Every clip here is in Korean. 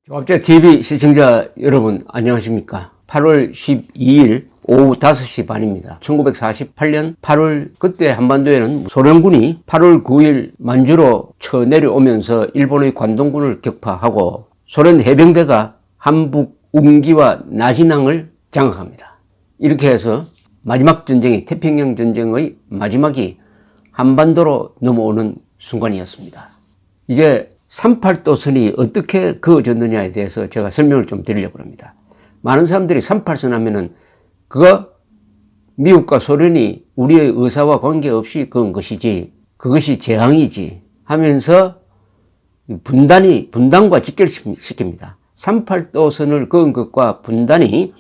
종합제 TV 시청자 여러분 안녕하십니까? 8월 12일 오후 5시 반입니다. 1948년 8월 그때 한반도에는 소련군이 8월 9일 만주로 쳐내려오면서 일본의 관동군을 격파하고 소련 해병대가 한북 웅기와 나진항을 장악합니다. 이렇게 해서 마지막 전쟁이 태평양 전쟁의 마지막이 한반도로 넘어오는 순간이었습니다. 이제 38도선이 어떻게 그어졌느냐에 대해서 제가 설명을 좀 드리려고 합니다. 많은 사람들이 38선 하면은 그거 미국과 소련이 우리의 의사와 관계없이 그은 것이지, 그것이 재앙이지 하면서 분단과 직결시킵니다. 38도선을 그은 것과 분단이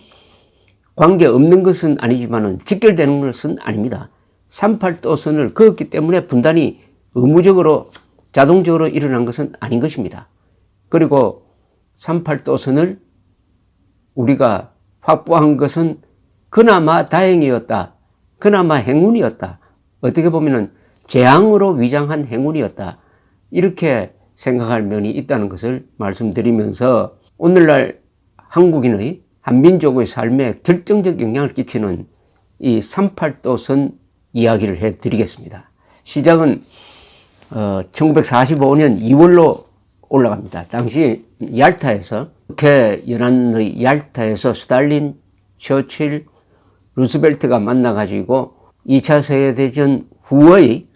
관계없는 것은 아니지만은 직결되는 것은 아닙니다. 38도선을 그었기 때문에 분단이 의무적으로 자동적으로 일어난 것은 아닌 것입니다. 그리고 38도선을 우리가 확보한 것은 그나마 다행이었다. 그나마 행운이었다. 어떻게 보면은 재앙으로 위장한 행운이었다. 이렇게 생각할 면이 있다는 것을 말씀드리면서 오늘날 한국인의 한민족의 삶에 결정적 영향을 끼치는 이 38도선 이야기를 해드리겠습니다. 시작은 1945년 2월로 올라갑니다. 당시 얄타에서 북해 연안의 얄타에서 스탈린, 처칠, 루스벨트가 만나가지고 2차 세계대전 후의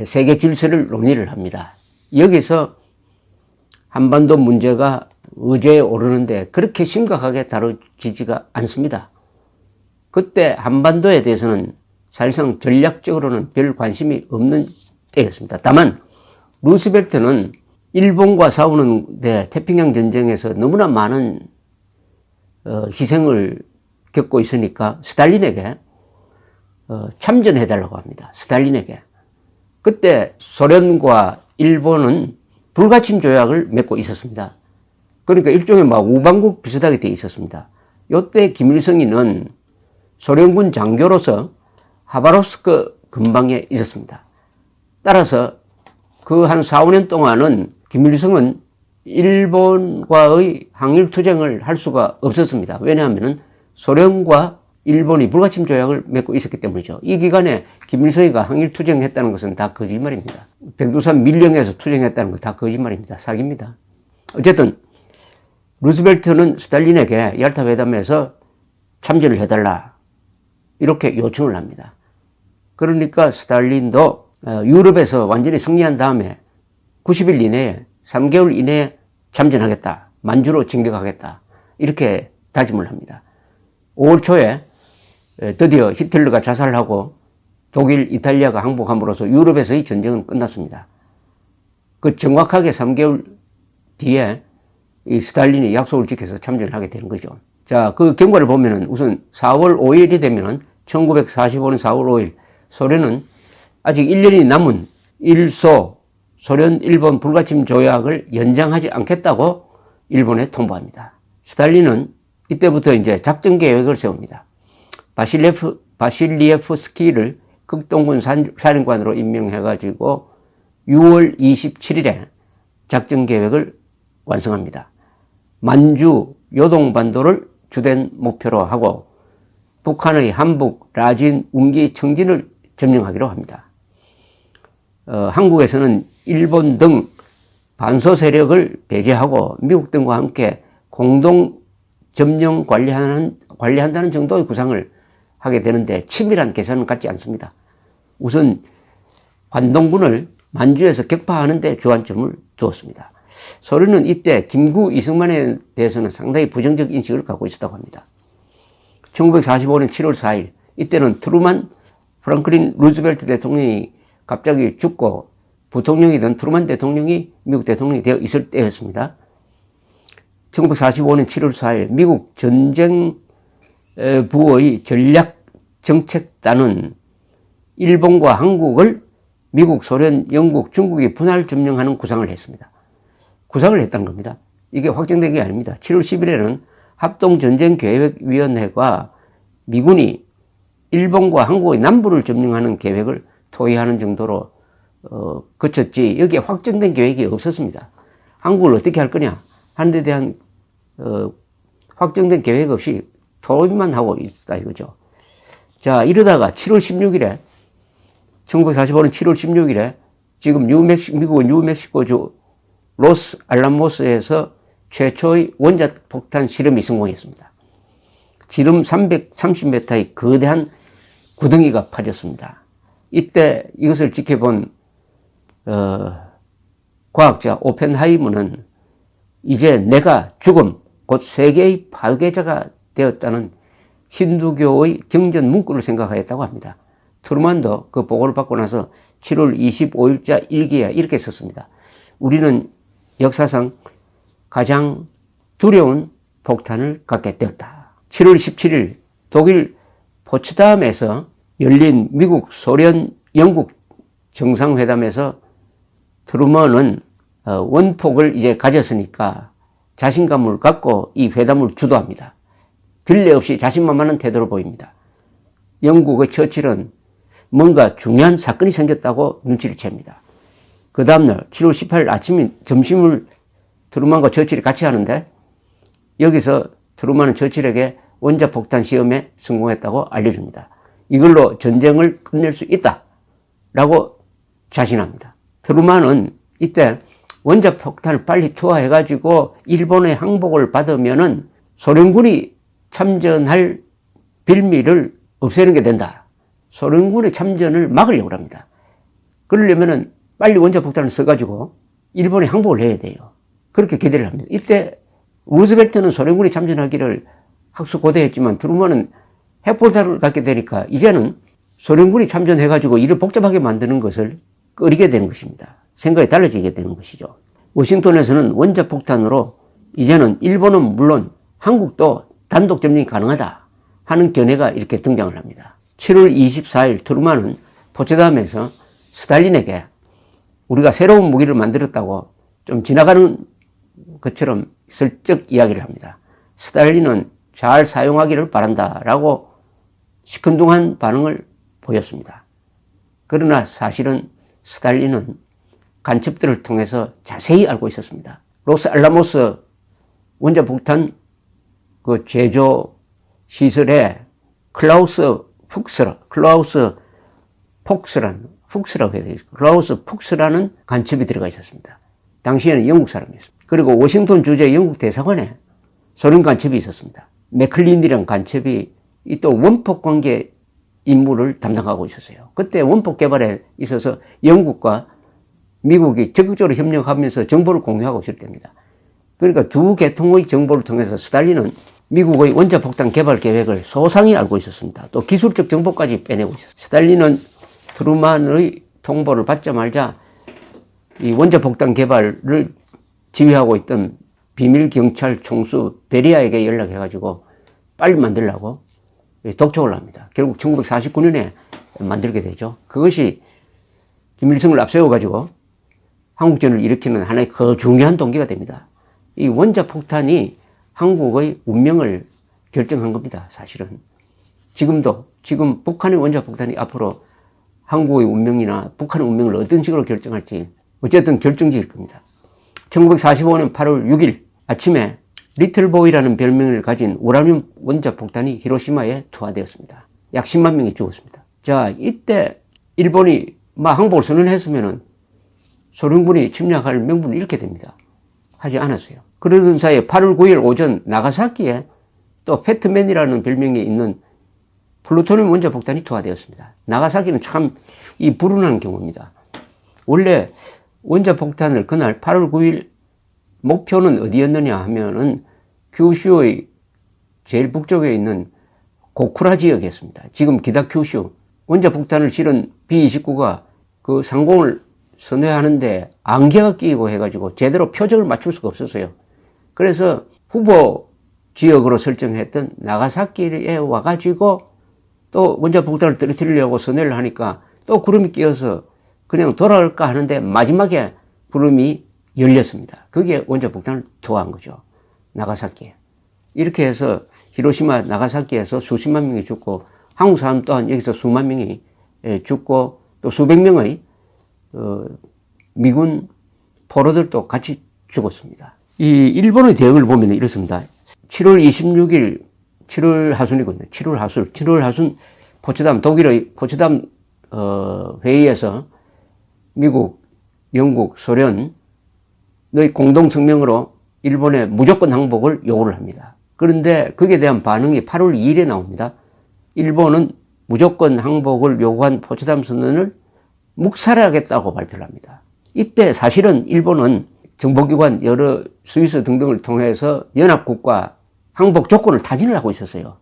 세계 질서를 논의를 합니다. 여기서 한반도 문제가 의제에 오르는데 그렇게 심각하게 다뤄지지가 않습니다. 그때 한반도에 대해서는 사실상 전략적으로는 별 관심이 없는 때였습니다. 다만 루스벨트는 일본과 싸우는데 태평양 전쟁에서 너무나 많은 희생을 겪고 있으니까 스탈린에게 참전해달라고 합니다. 스탈린에게. 그때 소련과 일본은 불가침 조약을 맺고 있었습니다. 그러니까 일종의 막 우방국 비슷하게 되어 있었습니다. 이때 김일성이는 소련군 장교로서 하바롭스크 근방에 있었습니다. 따라서 그 한 4, 5년 동안은 김일성은 일본과의 항일투쟁을 할 수가 없었습니다. 왜냐하면 소련과 일본이 불가침 조약을 맺고 있었기 때문이죠. 이 기간에 김일성이가 항일투쟁했다는 것은 다 거짓말입니다. 백두산 밀령에서 투쟁했다는 건 다 거짓말입니다. 사기입니다. 어쨌든 루스벨트는 스탈린에게 얄타 회담에서 참전을 해달라 이렇게 요청을 합니다. 그러니까 스탈린도 유럽에서 완전히 승리한 다음에 90일 이내에 3개월 이내에 참전하겠다. 만주로 진격하겠다. 이렇게 다짐을 합니다. 5월 초에 드디어 히틀러가 자살하고 독일, 이탈리아가 항복함으로써 유럽에서의 전쟁은 끝났습니다. 그 정확하게 3개월 뒤에 이 스탈린이 약속을 지켜서 참전을 하게 되는 거죠. 자, 그 경과를 보면은 우선 4월 5일이 되면은 1945년 4월 5일 소련은 아직 1년이 남은 일소 소련 일본 불가침 조약을 연장하지 않겠다고 일본에 통보합니다. 스탈린은 이때부터 이제 작전 계획을 세웁니다. 바실리에프스키를 극동군 사령관으로 임명해가지고 6월 27일에 작전 계획을 완성합니다. 만주, 요동반도를 주된 목표로 하고 북한의 한북, 라진, 웅기, 청진을 점령하기로 합니다. 한국에서는 일본 등 반소 세력을 배제하고 미국 등과 함께 공동 점령 관리한다는 정도의 구상을 하게 되는데 치밀한 계산은 갖지 않습니다. 우선 관동군을 만주에서 격파하는 데 주안점을 두었습니다. 소련은 이때 김구 이승만에 대해서는 상당히 부정적 인식을 갖고 있었다고 합니다. 1945년 7월 4일 이때는 트루만 프랑클린 루즈벨트 대통령이 갑자기 죽고 부통령이던 트루만 대통령이 미국 대통령이 되어 있을 때였습니다. 1945년 7월 4일 미국 전쟁부의 전략정책단은 일본과 한국을 미국, 소련, 영국, 중국이 분할 점령하는 구상을 했습니다. 구상을 했다는 겁니다. 이게 확정된 게 아닙니다. 7월 10일에는 합동전쟁계획위원회가 미군이 일본과 한국의 남부를 점령하는 계획을 토의하는 정도로 거쳤지 여기에 확정된 계획이 없었습니다. 한국을 어떻게 할 거냐? 하는 데 대한 확정된 계획 없이 토의만 하고 있다 이거죠. 자, 이러다가 7월 16일에 1945년 7월 16일에 지금 미국은 뉴멕시코주 로스 알라모스에서 최초의 원자폭탄 실험이 성공했습니다. 지름 330m의 거대한 구덩이가 파졌습니다. 이때 이것을 지켜본 과학자 오펜하이머는 이제 내가 죽음, 곧 세계의 파괴자가 되었다는 힌두교의 경전 문구를 생각하였다고 합니다. 트루만도 그 보고를 받고 나서 7월 25일자 일기에 이렇게 썼습니다. 우리는 역사상 가장 두려운 폭탄을 갖게 되었다. 7월 17일 독일 포츠담에서 열린 미국, 소련, 영국 정상회담에서 트루먼은 원폭을 이제 가졌으니까 자신감을 갖고 이 회담을 주도합니다. 전례 없이 자신만만한 태도를 보입니다. 영국의 처칠은 뭔가 중요한 사건이 생겼다고 눈치를 챕니다. 그 다음날 7월 18일 아침 점심을 트루먼과 처칠이 같이 하는데 여기서 트루먼은 처칠에게 원자폭탄 시험에 성공했다고 알려줍니다. 이걸로 전쟁을 끝낼 수 있다라고 자신합니다. 트루먼은 이때 원자폭탄을 빨리 투하해가지고 일본의 항복을 받으면은 소련군이 참전할 빌미를 없애는 게 된다. 소련군의 참전을 막으려고 합니다. 그러려면은 빨리 원자폭탄을 써가지고 일본에 항복을 해야 돼요. 그렇게 기대를 합니다. 이때 루즈벨트는 소련군이 참전하기를 학수고대했지만 트루먼은 핵폭탄을 갖게 되니까 이제는 소련군이 참전해가지고 일을 복잡하게 만드는 것을 꺼리게 되는 것입니다. 생각이 달라지게 되는 것이죠. 워싱턴에서는 원자폭탄으로 이제는 일본은 물론 한국도 단독 점령이 가능하다 하는 견해가 이렇게 등장을 합니다. 7월 24일 트루먼은 포츠담에서 스탈린에게 우리가 새로운 무기를 만들었다고 좀 지나가는 것처럼 슬쩍 이야기를 합니다. 스탈린은 잘 사용하기를 바란다라고 시큰둥한 반응을 보였습니다. 그러나 사실은 스탈린은 간첩들을 통해서 자세히 알고 있었습니다. 로스 알라모스 원자폭탄 그 제조 시설에 클라우스 푹스라는 간첩이 들어가 있었습니다. 당시에는 영국 사람이었습니다. 그리고 워싱턴 주재 영국 대사관에 소련 간첩이 있었습니다. 맥클린이라는 간첩이 또 원폭 관계 임무를 담당하고 있었어요. 그때 원폭 개발에 있어서 영국과 미국이 적극적으로 협력하면서 정보를 공유하고 있을 때입니다. 그러니까 두 계통의 정보를 통해서 스탈린은 미국의 원자폭탄 개발 계획을 소상히 알고 있었습니다. 또 기술적 정보까지 빼내고 있었습니다. 스탈린은 트루먼의 통보를 받자마자 이 원자폭탄 개발을 지휘하고 있던 비밀 경찰 총수 베리아에게 연락해가지고 빨리 만들라고 독촉을 합니다. 결국 1949년에 만들게 되죠. 그것이 김일성을 앞세워가지고 한국전을 일으키는 하나의 그 중요한 동기가 됩니다. 이 원자폭탄이 한국의 운명을 결정한 겁니다. 사실은. 지금 북한의 원자폭탄이 앞으로 한국의 운명이나 북한의 운명을 어떤 식으로 결정할지 어쨌든 결정지을 겁니다. 1945년 8월 6일 아침에 리틀보이라는 별명을 가진 우라늄 원자폭탄이 히로시마에 투하되었습니다. 약 10만 명이 죽었습니다. 자, 이때 일본이 막 항복을 선언했으면은 소련군이 침략할 명분을 잃게 됩니다. 하지 않았어요. 그러던 사이에 8월 9일 오전 나가사키에 또 패트맨이라는 별명이 있는 플루토늄 원자폭탄이 투하되었습니다. 나가사키는 참 이 불운한 경우입니다. 원래 원자폭탄을 그날 8월 9일 목표는 어디였느냐 하면은 규슈의 제일 북쪽에 있는 고쿠라 지역이었습니다. 지금 기타 규슈. 원자폭탄을 실은 B-29가 그 상공을 선회하는데 안개가 끼고 해가지고 제대로 표적을 맞출 수가 없었어요. 그래서 후보 지역으로 설정했던 나가사키에 와가지고 또 원자폭탄을 떨어뜨리려고 선회를 하니까 또 구름이 끼어서 그냥 돌아올까 하는데 마지막에 구름이 열렸습니다. 그게 원자폭탄을 투하한 거죠. 나가사키에. 이렇게 해서 히로시마, 나가사키에서 수십만 명이 죽고 한국 사람 또한 여기서 수만 명이 죽고 또 수백 명의 미군 포로들도 같이 죽었습니다. 이 일본의 대응을 보면 이렇습니다. 7월 26일 7월 하순이군요. 7월 하순 포츠담 독일의 포츠담 회의에서 미국, 영국, 소련의 공동 성명으로 일본의 무조건 항복을 요구를 합니다. 그런데 거기에 대한 반응이 8월 2일에 나옵니다. 일본은 무조건 항복을 요구한 포츠담 선언을 묵살하겠다고 발표를 합니다. 이때 사실은 일본은 정보기관 여러 스위스 등등을 통해서 연합국과 항복 조건을 타진을 하고 있었어요.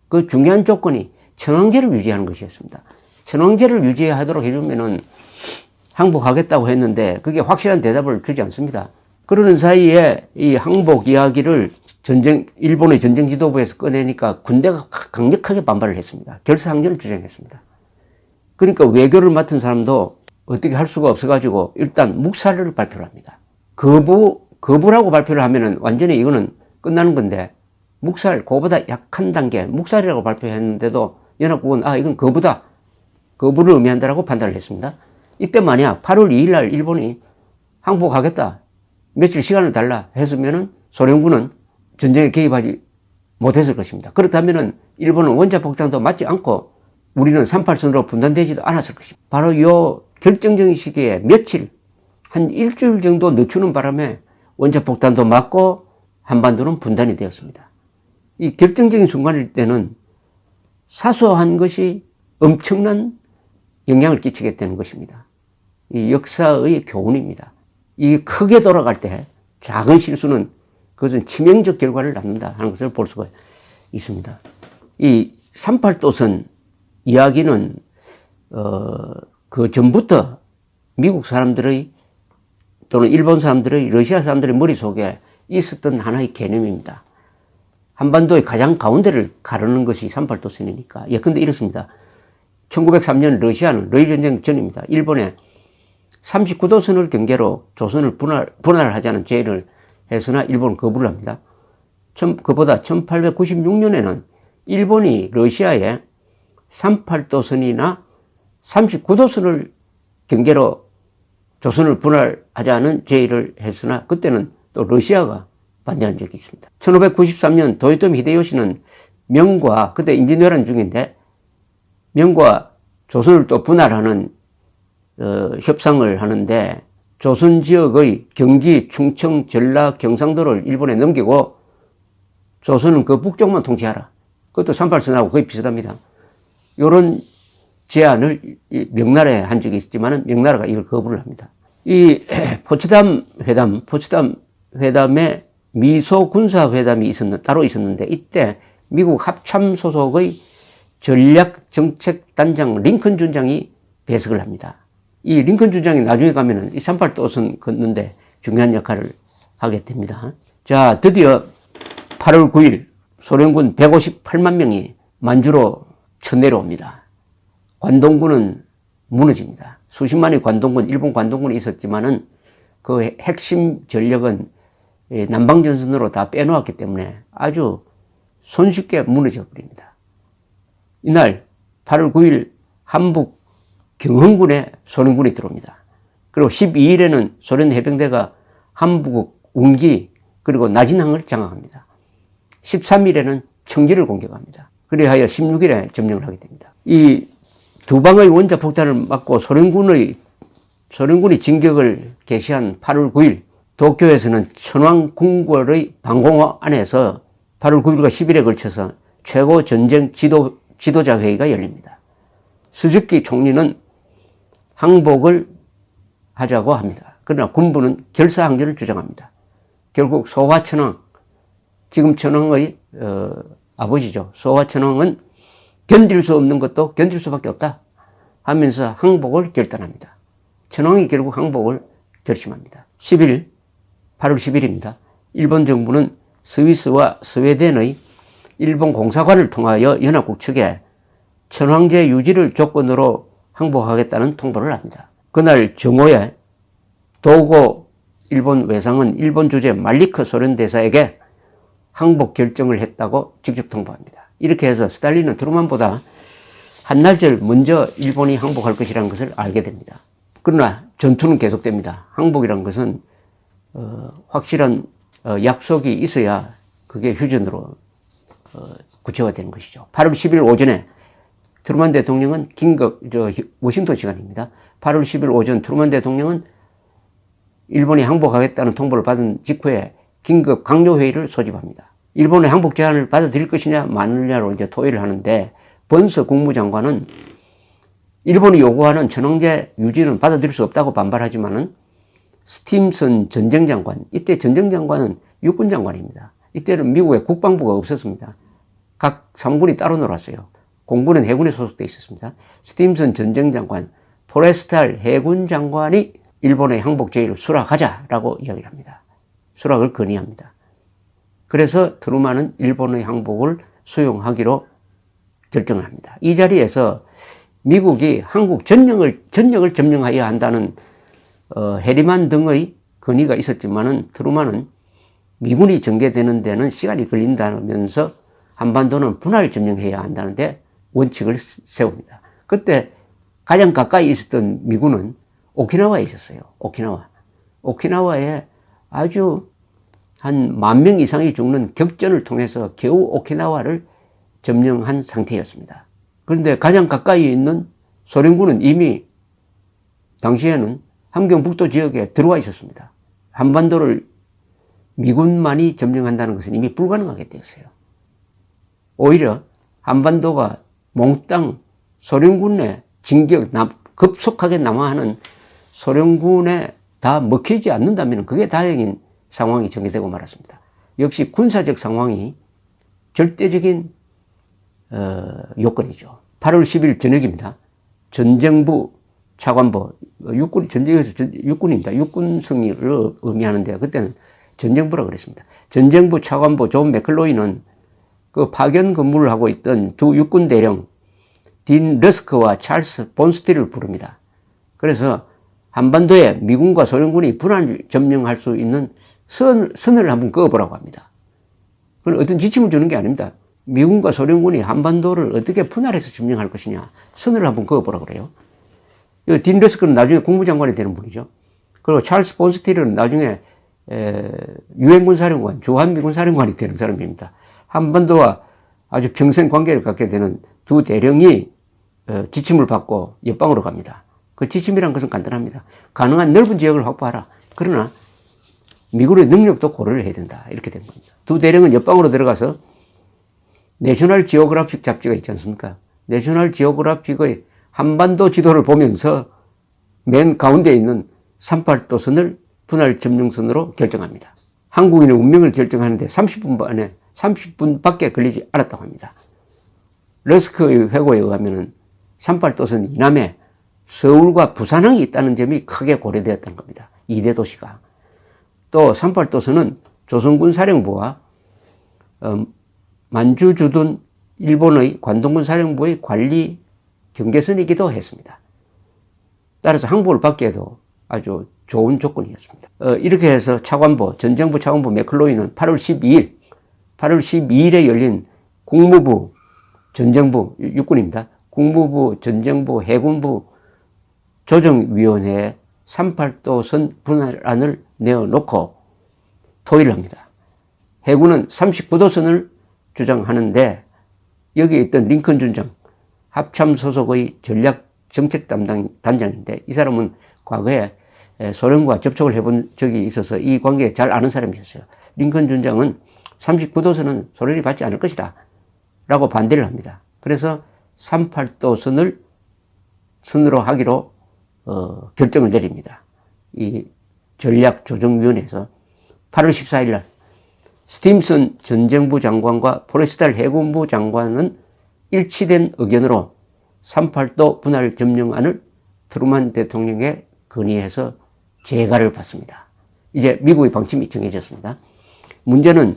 그 중요한 조건이 천황제를 유지하는 것이었습니다. 천황제를 유지하도록 해주면은 항복하겠다고 했는데 그게 확실한 대답을 주지 않습니다. 그러는 사이에 이 항복 이야기를 일본의 전쟁 지도부에서 꺼내니까 군대가 강력하게 반발을 했습니다. 결사항전을 주장했습니다. 그러니까 외교를 맡은 사람도 어떻게 할 수가 없어가지고 일단 묵살을 발표를 합니다. 거부라고 발표를 하면은 완전히 이거는 끝나는 건데 묵살, 그보다 약한 단계, 묵살이라고 발표했는데도 연합국은 이건 거부다. 거부를 의미한다라고 판단을 했습니다. 이때 만약 8월 2일 날 일본이 항복하겠다. 며칠 시간을 달라 했으면은 소련군은 전쟁에 개입하지 못했을 것입니다. 그렇다면은 일본은 원자폭탄도 맞지 않고 우리는 38선으로 분단되지도 않았을 것입니다. 바로 이 결정적인 시기에 며칠, 한 일주일 정도 늦추는 바람에 원자폭탄도 맞고 한반도는 분단이 되었습니다. 이 결정적인 순간일 때는 사소한 것이 엄청난 영향을 끼치게 되는 것입니다. 이 역사의 교훈입니다. 이 크게 돌아갈 때 작은 실수는 그것은 치명적 결과를 낳는다 하는 것을 볼 수가 있습니다. 이 38도선 이야기는 그 전부터 미국 사람들의 또는 일본 사람들의 러시아 사람들의 머릿속에 있었던 하나의 개념입니다. 한반도의 가장 가운데를 가르는 것이 38도선이니까. 예컨대 이렇습니다. 1903년 러시아는 러일전쟁 전입니다. 일본에 39도선을 경계로 조선을 분할하자는 제의를 해서나 일본은 거부를 합니다. 그보다 1896년에는 일본이 러시아에 38도선이나 39도선을 경계로 조선을 분할하자는 제의를 했으나 그때는 또 러시아가 반대한 적이 있습니다. 1593년 도요토미 히데요시는 명과 그때 임진왜란 중인데 명과 조선을 또 분할하는 협상을 하는데 조선 지역의 경기, 충청, 전라, 경상도를 일본에 넘기고 조선은 그 북쪽만 통치하라. 그것도 38선하고 거의 비슷합니다. 이런 제안을 명나라에 한 적이 있지만 명나라가 이걸 거부를 합니다. 이 포츠담 회담에 미소 군사회담이 따로 있었는데 이때 미국 합참 소속의 전략정책단장 링컨 중장이 배석을 합니다. 이 링컨 중장이 나중에 가면은 이 38도선 걷는데 중요한 역할을 하게 됩니다. 자, 드디어 8월 9일 소련군 158만 명이 만주로 쳐내려옵니다. 관동군은 무너집니다. 수십만의 일본 관동군이 있었지만은 그 핵심 전력은 남방전선으로 다 빼놓았기 때문에 아주 손쉽게 무너져 버립니다. 이날 8월 9일 한북 경흥군에 소련군이 들어옵니다. 그리고 12일에는 소련 해병대가 한북 운기 그리고 나진항을 장악합니다. 13일에는 청지를 공격합니다. 그리하여 16일에 점령을 하게 됩니다. 이 두 방의 원자폭탄을 맞고 소련군이 진격을 개시한 8월 9일 도쿄에서는 천황궁궐의 방공호 안에서 8월 9일과 10일에 걸쳐서 최고 전쟁 지도자 회의가 열립니다. 스즈키 총리는 항복을 하자고 합니다. 그러나 군부는 결사항전을 주장합니다. 결국 소화천황, 지금 천황의 아버지죠. 소화천황은 견딜 수 없는 것도 견딜 수밖에 없다 하면서 항복을 결단합니다. 천황이 결국 항복을 결심합니다. 8월 10일입니다. 일본 정부는 스위스와 스웨덴의 일본 공사관을 통하여 연합국 측에 천황제 유지를 조건으로 항복하겠다는 통보를 합니다. 그날 정오에 도고 일본 외상은 일본 주재 말리크 소련 대사에게 항복 결정을 했다고 직접 통보합니다. 이렇게 해서 스탈린은 트루만보다 한날절 먼저 일본이 항복할 것이라는 것을 알게 됩니다. 그러나 전투는 계속됩니다. 항복이라는 것은 확실한 약속이 있어야 그게 휴전으로 구체화되는 것이죠. 8월 10일 오전에 트루먼 대통령은 워싱턴 시간입니다. 8월 10일 오전 트루먼 대통령은 일본이 항복하겠다는 통보를 받은 직후에 긴급 강요회의를 소집합니다. 일본의 항복 제안을 받아들일 것이냐 마느냐로 이제 토의를 하는데, 번서 국무장관은 일본이 요구하는 천황제 유지는 받아들일 수 없다고 반발하지만은 스팀슨 전쟁장관, 이때 전쟁장관은 육군장관입니다. 이때는 미국의 국방부가 없었습니다. 각 상군이 따로 놀았어요. 공군은 해군에 소속되어 있었습니다. 스팀슨 전쟁장관, 포레스탈 해군장관이 일본의 항복 제의를 수락하자라고 이야기를 합니다. 수락을 건의합니다. 그래서 트루먼은 일본의 항복을 수용하기로 결정을 합니다. 이 자리에서 미국이 한국 전역을 점령하여야 한다는 해리만 등의 건의가 있었지만은 트루먼은 미군이 전개되는 데는 시간이 걸린다면서 한반도는 분할 점령해야 한다는데 원칙을 세웁니다. 그때 가장 가까이 있었던 미군은 오키나와에 있었어요. 오키나와에 아주 한 10,000명 이상이 죽는 격전을 통해서 겨우 오키나와를 점령한 상태였습니다. 그런데 가장 가까이 있는 소련군은 이미 당시에는 함경북도 지역에 들어와 있었습니다. 한반도를 미군만이 점령한다는 것은 이미 불가능하게 되었어요. 오히려 한반도가 몽땅 소련군의 급속하게 남하하는 소련군에 다 먹히지 않는다면 그게 다행인 상황이 전개되고 말았습니다. 역시 군사적 상황이 절대적인 요건이죠. 8월 10일 저녁입니다. 전쟁부 차관보, 전쟁에서 육군입니다. 육군 승리를 의미하는데 그때는 전쟁부라고 그랬습니다. 전쟁부 차관보 존 맥클로이는 그 파견 근무를 하고 있던 두 육군 대령 딘 러스크와 찰스 본스틸을 부릅니다. 그래서 한반도에 미군과 소련군이 분할 점령할 수 있는 선을 한번 그어보라고 합니다. 그건 어떤 지침을 주는 게 아닙니다. 미군과 소련군이 한반도를 어떻게 분할해서 점령할 것이냐, 선을 한번 그어보라고 그래요. 딘 러스크는 나중에 국무장관이 되는 분이죠. 그리고 찰스 본스틸은 나중에 유엔군 사령관, 주한미군 사령관이 되는 사람입니다. 한반도와 아주 평생 관계를 갖게 되는 두 대령이 지침을 받고 옆방으로 갑니다. 그 지침이란 것은 간단합니다. 가능한 넓은 지역을 확보하라. 그러나 미군의 능력도 고려를 해야 된다. 이렇게 된 겁니다. 두 대령은 옆방으로 들어가서 내셔널 지오그래픽 잡지가 있지 않습니까? 내셔널 지오그래픽의 한반도 지도를 보면서 맨 가운데 있는 38도선을 분할 점령선으로 결정합니다. 한국인의 운명을 결정하는데 30분밖에 걸리지 않았다고 합니다. 러스크의 회고에 의하면 38도선 이남에 서울과 부산항이 있다는 점이 크게 고려되었다는 겁니다. 2대 도시가. 또 38도선은 조선군 사령부와 만주 주둔 일본의 관동군 사령부의 관리 경계선이기도 했습니다. 따라서 항복을 받기에도 아주 좋은 조건이었습니다. 이렇게 해서 전쟁부 차관보 맥클로이는 8월 12일에 열린 국무부, 전쟁부, 육군입니다. 국무부, 전쟁부, 해군부 조정위원회에 38도선 분할안을 내어놓고 토의를 합니다. 해군은 39도선을 주장하는데 여기에 있던 링컨 준장, 합참 소속의 전략 정책 단장인데 이 사람은 과거에 소련과 접촉을 해본 적이 있어서 이 관계에 잘 아는 사람이었어요. 링컨 준장은 39도선은 소련이 받지 않을 것이다 라고 반대를 합니다. 그래서 38도선을 선으로 하기로 결정을 내립니다. 이 전략조정위원회에서 8월 14일 날 스팀슨 전쟁부 장관과 포레스탈 해군부 장관은 일치된 의견으로 38도 분할 점령안을 트루먼 대통령에 건의해서 재가를 받습니다. 이제 미국의 방침이 정해졌습니다. 문제는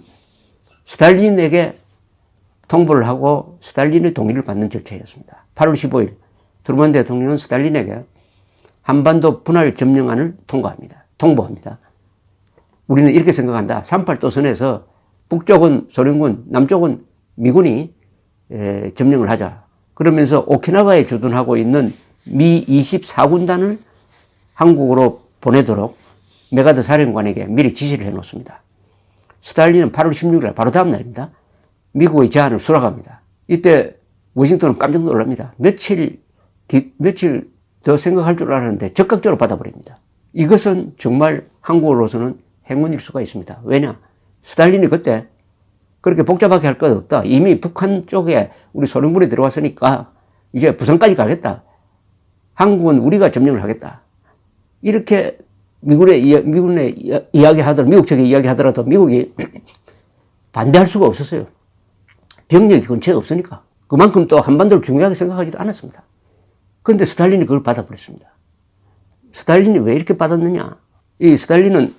스탈린에게 통보를 하고 스탈린의 동의를 받는 절차였습니다. 8월 15일 트루먼 대통령은 스탈린에게 한반도 분할 점령안을 통보합니다. 우리는 이렇게 생각한다. 38도선에서 북쪽은 소련군, 남쪽은 미군이 점령을 하자. 그러면서 오키나와에 주둔하고 있는 미 24군단을 한국으로 보내도록 메가더 사령관에게 미리 지시를 해놓습니다. 스탈린은 8월 16일 바로 다음 날입니다. 미국의 제안을 수락합니다. 이때 워싱턴은 깜짝 놀랍니다. 며칠 더 생각할 줄 알았는데 적극적으로 받아버립니다. 이것은 정말 한국으로서는 행운일 수가 있습니다. 왜냐? 스탈린이 그때 그렇게 복잡하게 할 것 없다. 이미 북한 쪽에 우리 소련군이 들어왔으니까 이제 부산까지 가겠다. 한국은 우리가 점령을 하겠다. 이렇게 미군에 이야기하더라도, 미국 측에 이야기하더라도 미국이 반대할 수가 없었어요. 병력이 근처에 없으니까. 그만큼 또 한반도를 중요하게 생각하지도 않았습니다. 그런데 스탈린이 그걸 받아버렸습니다. 스탈린이 왜 이렇게 받았느냐? 이 스탈린은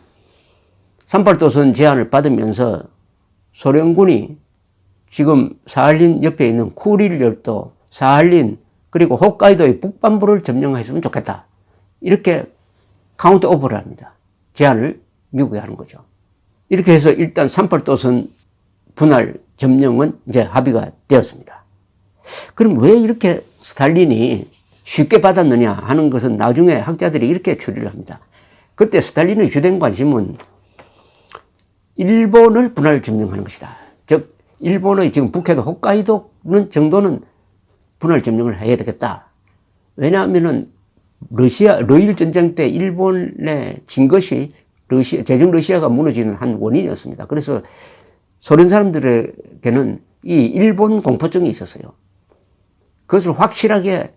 38도선 제안을 받으면서 소련군이 지금 사할린 옆에 있는 쿠릴 열도, 사할린, 그리고 홋카이도의 북반부를 점령했으면 좋겠다. 이렇게 카운트 오버를 합니다. 제안을 미국에 하는 거죠. 이렇게 해서 일단 38도선 분할 점령은 이제 합의가 되었습니다. 그럼 왜 이렇게 스탈린이 쉽게 받았느냐 하는 것은 나중에 학자들이 이렇게 추리를 합니다. 그때 스탈린의 주된 관심은 일본을 분할 점령하는 것이다. 즉 일본의 지금 북해도 홋카이도 정도는 분할 점령을 해야 되겠다. 왜냐하면은 러일 전쟁 때 일본에 진 것이 제정 러시아가 무너지는 한 원인이었습니다. 그래서 소련 사람들에게는 이 일본 공포증이 있었어요. 그것을 확실하게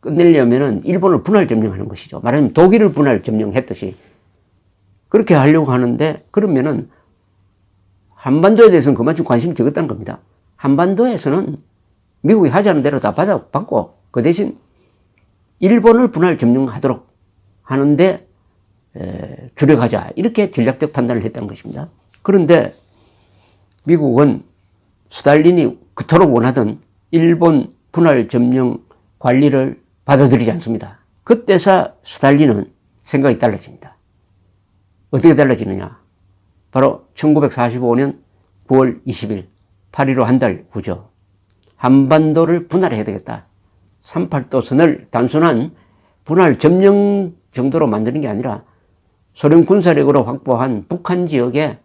끝내려면은 일본을 분할 점령하는 것이죠. 말하자면 독일을 분할 점령했듯이 그렇게 하려고 하는데, 그러면은 한반도에 대해서는 그만큼 관심이 적었다는 겁니다. 한반도에서는 미국이 하자는 대로 다 받고 그 대신 일본을 분할 점령하도록 하는데 주력하자, 이렇게 전략적 판단을 했다는 것입니다. 그런데 미국은 스탈린이 그토록 원하던 일본 분할 점령 관리를 받아들이지 않습니다. 그때서 스탈린은 생각이 달라집니다. 어떻게 달라지느냐? 바로 1945년 9월 20일, 8.15 한 달 후죠. 한반도를 분할해야 되겠다. 38도선을 단순한 분할 점령 정도로 만드는 게 아니라 소련 군사력으로 확보한 북한 지역에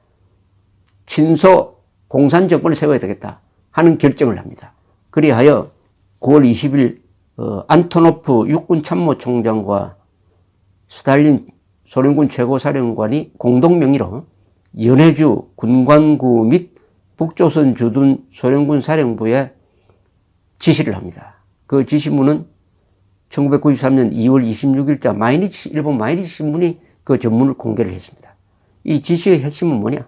친소 공산 정권을 세워야 되겠다 하는 결정을 합니다. 그리하여 9월 20일 안토노프 육군 참모총장과 스탈린 소련군 최고사령관이 공동명의로 연해주 군관구 및 북조선 주둔 소련군 사령부에 지시를 합니다. 그 지시문은 1993년 2월 26일자 일본 마이니치 신문이 그 전문을 공개를 했습니다. 이 지시의 핵심은 뭐냐?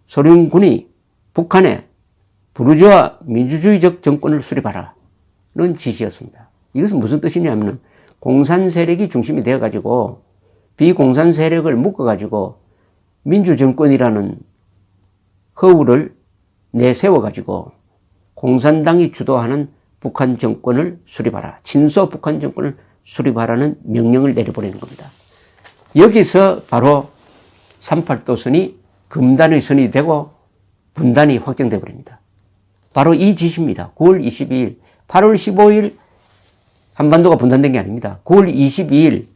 소련군이 북한에 부르주아 민주주의적 정권을 수립하라는 지시였습니다. 이것은 무슨 뜻이냐면 공산 세력이 중심이 되어가지고 비공산 세력을 묶어가지고 민주정권이라는 허울을 내세워가지고 공산당이 주도하는 북한 정권을 수립하라. 친소 북한 정권을 수립하라는 명령을 내려보내는 겁니다. 여기서 바로 38도선이 금단의 선이 되고 분단이 확정돼 버립니다. 바로 이 지시입니다. 9월 22일, 8월 15일 한반도가 분단된 게 아닙니다. 9월 22일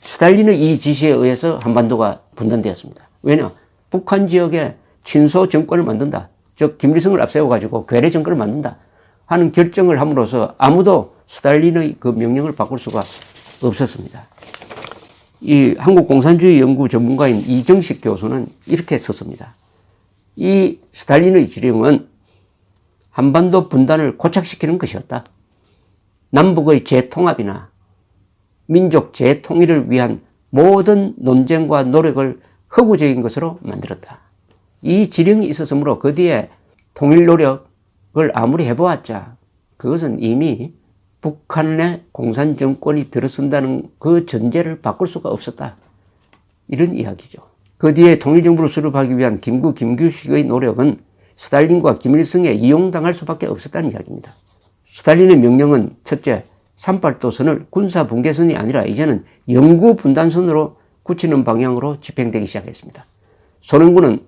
스탈린의 이 지시에 의해서 한반도가 분단되었습니다. 왜냐? 북한 지역에 친소 정권을 만든다. 즉 김일성을 앞세워가지고 괴뢰 정권을 만든다 하는 결정을 함으로써 아무도 스탈린의 그 명령을 바꿀 수가 없었습니다. 이 한국공산주의 연구 전문가인 이정식 교수는 이렇게 썼습니다. 이 스탈린의 지령은 한반도 분단을 고착시키는 것이었다. 남북의 재통합이나 민족 재통일을 위한 모든 논쟁과 노력을 허구적인 것으로 만들었다. 이 지령이 있었으므로 그 뒤에 통일 노력을 아무리 해보았자 그것은 이미 북한의 공산 정권이 들어선다는 그 전제를 바꿀 수가 없었다. 이런 이야기죠. 그 뒤에 통일정부를 수립하기 위한 김규식의 노력은 스탈린과 김일성에 이용당할 수밖에 없었다는 이야기입니다. 스탈린의 명령은 첫째, 38도선을 군사분계선이 아니라 이제는 영구분단선으로 굳히는 방향으로 집행되기 시작했습니다. 소련군은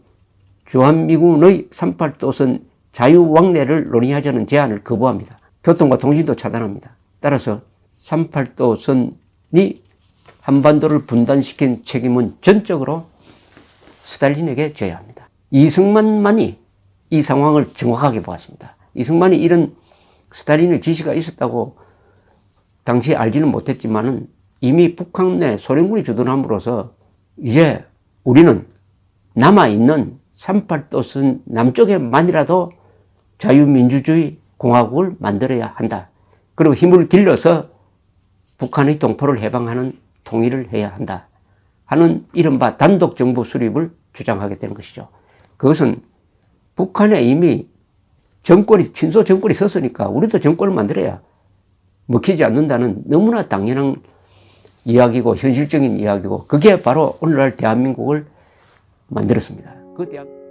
주한미군의 38도선 자유왕래를 논의하자는 제안을 거부합니다. 교통과 통신도 차단합니다. 따라서 38도선이 한반도를 분단시킨 책임은 전적으로 스탈린에게 져야 합니다. 이승만만이 이 상황을 정확하게 보았습니다. 이승만이 이런 스탈린의 지시가 있었다고 당시 알지는 못했지만은 이미 북한 내 소련군이 주둔함으로써 이제 우리는 남아있는 38도선 남쪽에만이라도 자유민주주의 공화국을 만들어야 한다. 그리고 힘을 길러서 북한의 동포를 해방하는 통일을 해야 한다 하는 이른바 단독정부 수립을 주장하게 되는 것이죠. 그것은 북한에 이미 친소 정권이 섰으니까 우리도 정권을 만들어야 먹히지 않는다는 너무나 당연한 이야기고 현실적인 이야기고 그게 바로 오늘날 대한민국을 만들었습니다. 그 대한민국